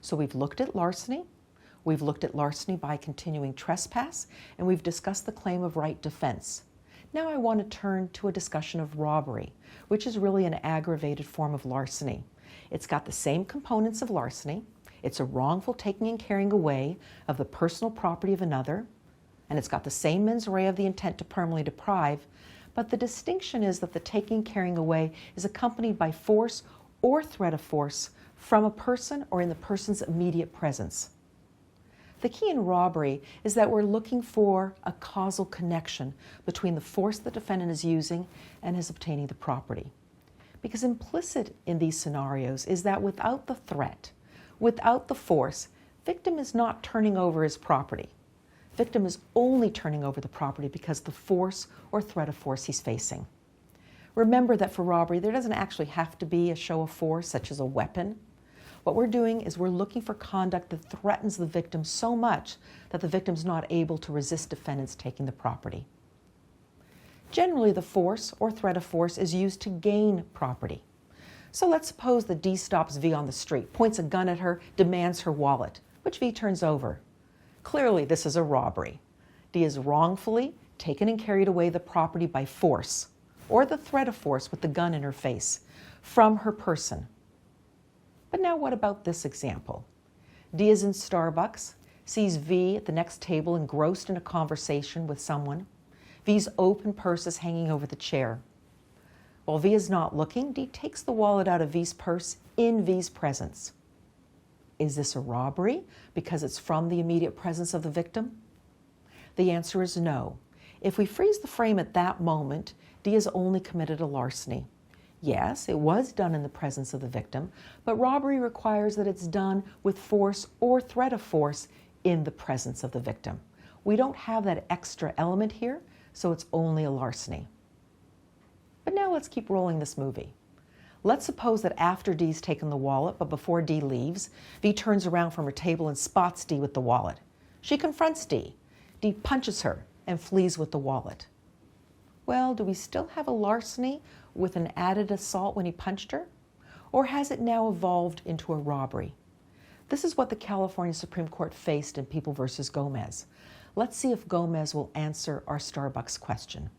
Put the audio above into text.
So we've looked at larceny by continuing trespass, and we've discussed the claim of right defense. Now I want to turn to a discussion of robbery, which is really an aggravated form of larceny. It's got the same components of larceny. It's a wrongful taking and carrying away of the personal property of another, and it's got the same mens rea of the intent to permanently deprive, but the distinction is that the taking and carrying away is accompanied by force or threat of force from a person or in the person's immediate presence. The key in robbery is that we're looking for a causal connection between the force the defendant is using and his obtaining the property. Because implicit in these scenarios is that without the threat, without the force, victim is not turning over his property. Victim is only turning over the property because the force or threat of force he's facing. Remember that for robbery, there doesn't actually have to be a show of force, such as a weapon. What we're doing is we're looking for conduct that threatens the victim so much that the victim's not able to resist defendants taking the property. Generally, the force or threat of force is used to gain property. So let's suppose that D stops V on the street, points a gun at her, demands her wallet, which V turns over. Clearly, this is a robbery. D has wrongfully taken and carried away the property by force, or the threat of force with the gun in her face, from her person. But now what about this example? D is in Starbucks, sees V at the next table engrossed in a conversation with someone. V's open purse is hanging over the chair. While V is not looking, D takes the wallet out of V's purse in V's presence. Is this a robbery because it's from the immediate presence of the victim? The answer is no. If we freeze the frame at that moment, D has only committed a larceny. Yes, it was done in the presence of the victim, but robbery requires that it's done with force or threat of force in the presence of the victim. We don't have that extra element here, so it's only a larceny. But now let's keep rolling this movie. Let's suppose that after D's taken the wallet, but before D leaves, V turns around from her table and spots D with the wallet. She confronts D. D punches her and flees with the wallet. Well, do we still have a larceny with an added assault when he punched her? Or has it now evolved into a robbery? This is what the California Supreme Court faced in People v. Gomez. Let's see if Gomez will answer our Starbucks question.